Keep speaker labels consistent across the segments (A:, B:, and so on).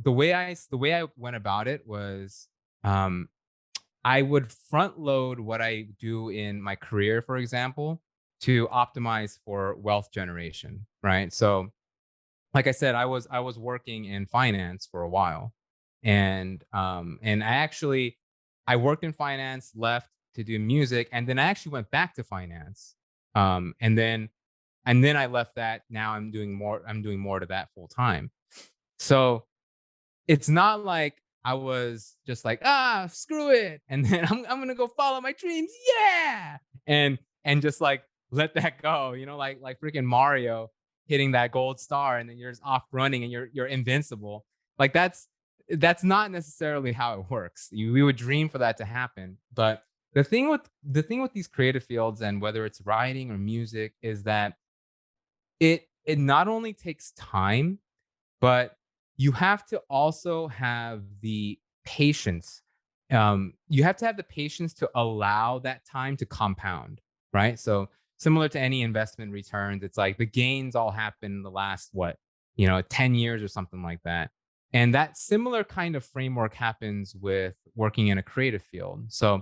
A: the way I went about it was, um, I would front load what I do in my career, for example, to optimize for wealth generation, right? So, like I said, I was working in finance for a while, and I worked in finance, left to do music, and then I actually went back to finance, and then I left that. Now I'm doing more to that full time. So it's not like I was just like, screw it, and then I'm gonna go follow my dreams, yeah, and just like let that go, like freaking Mario hitting that gold star, and then you're just off running, and you're invincible. Like that's not necessarily how it works. We would dream for that to happen, but the thing with these creative fields, and whether it's writing or music, is that it not only takes time, but you have to also have the patience. You have to have the patience to allow that time to compound, right? So similar to any investment returns, it's like the gains all happen in the last 10 years or something like that. And that similar kind of framework happens with working in a creative field. So,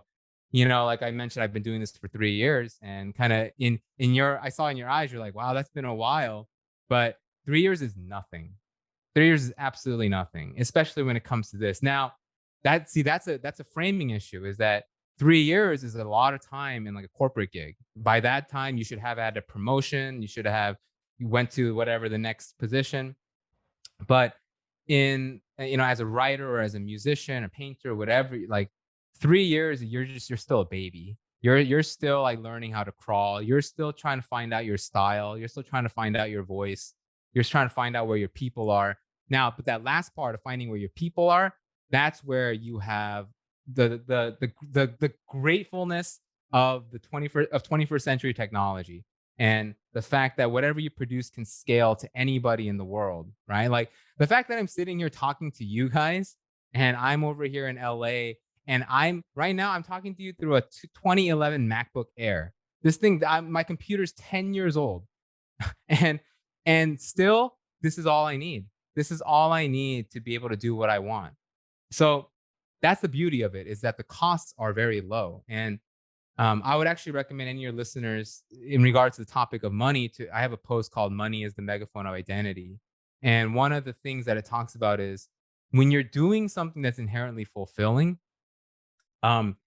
A: like I mentioned, I've been doing this for 3 years, and kind of I saw in your eyes, you're like, wow, that's been a while. But 3 years is nothing. 3 years is absolutely nothing, especially when it comes to this. Now, that's a framing issue, is that 3 years is a lot of time in like a corporate gig. By that time, you should have had a promotion, you went to whatever the next position. But as a writer or as a musician or painter, whatever, like 3 years, you're still a baby. You're still like learning how to crawl. You're still trying to find out your style. You're still trying to find out your voice. You're just trying to find out where your people are. Now, but that last part of finding where your people are, that's where you have the gratefulness of the 21st century technology, and the fact that whatever you produce can scale to anybody in the world, right? Like the fact that I'm sitting here talking to you guys, and I'm over here in LA, and I'm talking to you through a 2011 MacBook Air. This thing, my computer's 10 years old, and still, this is all I need. This is all I need to be able to do what I want. So that's the beauty of it, is that the costs are very low. And I would actually recommend any of your listeners, in regards to the topic of money, I have a post called "Money is the Megaphone of Identity." And one of the things that it talks about is, when you're doing something that's inherently fulfilling, um,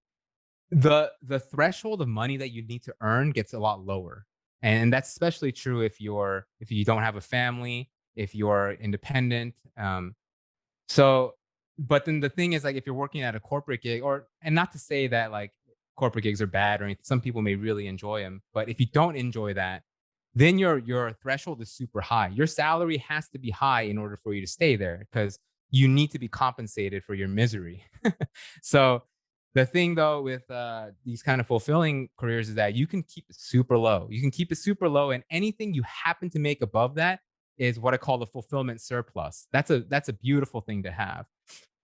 A: the threshold of money that you need to earn gets a lot lower. And that's especially true if you don't have a family, if you're independent. So, but then the thing is, like, if you're working at a corporate gig, and not to say that like corporate gigs are bad or anything, some people may really enjoy them, but if you don't enjoy that, then your threshold is super high. Your salary has to be high in order for you to stay there, because you need to be compensated for your misery. So the thing though with these kind of fulfilling careers is that you can keep it super low. You can keep it super low, and anything you happen to make above that is what I call the fulfillment surplus. That's a beautiful thing to have.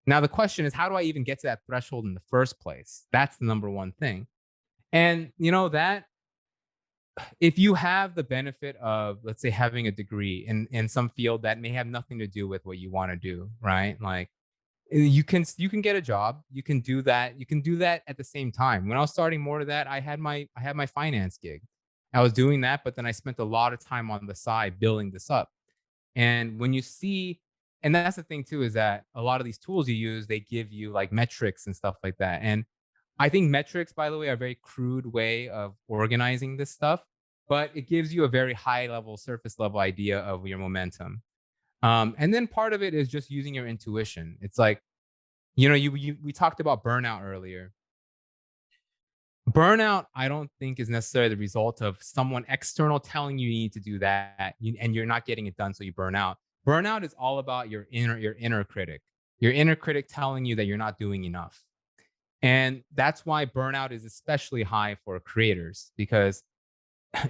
A: Now the question is, how do I even get to that threshold in the first place? That's the number one thing. And that, if you have the benefit of, let's say, having a degree in some field that may have nothing to do with what you want to do, right? Like, you can get a job. You can do that. You can do that at the same time. When I was starting more to that, I had my finance gig. I was doing that, but then I spent a lot of time on the side building this up. And when you see, and that's the thing too, is that a lot of these tools you use, they give you like metrics and stuff like that. And I think metrics, by the way, are a very crude way of organizing this stuff, but it gives you a very high level, surface level idea of your momentum. And then part of it is just using your intuition. It's like, we talked about burnout earlier. Burnout, I don't think, is necessarily the result of someone external telling you need to do that, and you're not getting it done, so you burn out. Burnout is all about your inner critic, your inner critic telling you that you're not doing enough. And that's why burnout is especially high for creators, because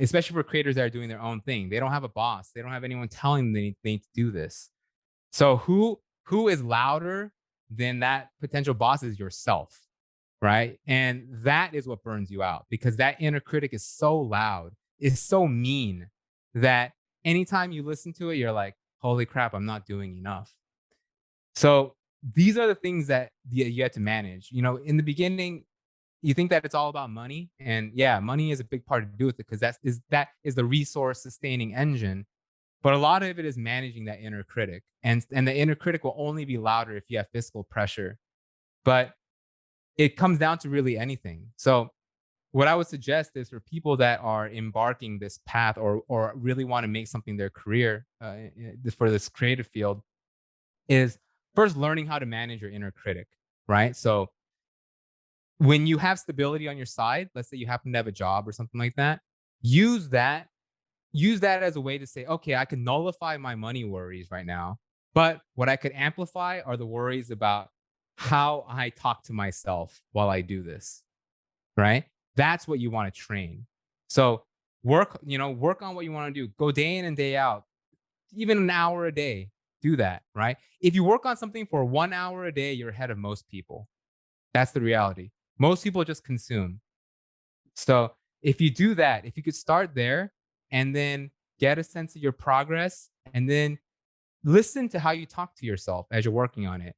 A: especially for creators that are doing their own thing, they don't have a boss, they don't have anyone telling them they need to do this. So who is louder than that potential boss? Is yourself, right? And that is what burns you out, because that inner critic is so loud, is so mean, that anytime you listen to it, you're like, holy crap, I'm not doing enough. So these are the things that you have to manage. You know, in the beginning, you think that it's all about money, and yeah, money is a big part to do with it because that is the resource sustaining engine. But a lot of it is managing that inner critic, and the inner critic will only be louder if you have fiscal pressure. But it comes down to really anything. So what I would suggest is for people that are embarking this path or really want to make something their career for this creative field is first learning how to manage your inner critic, right? So when you have stability on your side, let's say you happen to have a job or something like that, use that use that as a way to say, okay, I can nullify my money worries right now, but what I could amplify are the worries about how I talk to myself while I do this, right? That's what you want to train. So work on what you want to do. Go day in and day out, even an hour a day. Do that, right? If you work on something for 1 hour a day, you're ahead of most people. That's the reality. Most people just consume. So if you do that, if you could start there and then get a sense of your progress and then listen to how you talk to yourself as you're working on it,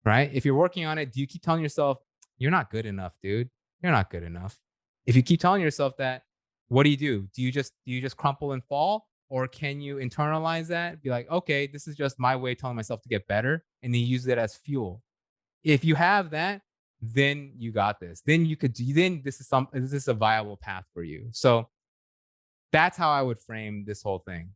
A: right? If you're working on it, do you keep telling yourself, you're not good enough, dude? You're not good enough. If you keep telling yourself that, what do? Do you just crumple and fall? Or can you internalize that? Be like, okay, this is just my way of telling myself to get better, and then use it as fuel. If you have that, then you got this. Then you could do then this is a viable path for you. So that's how I would frame this whole thing.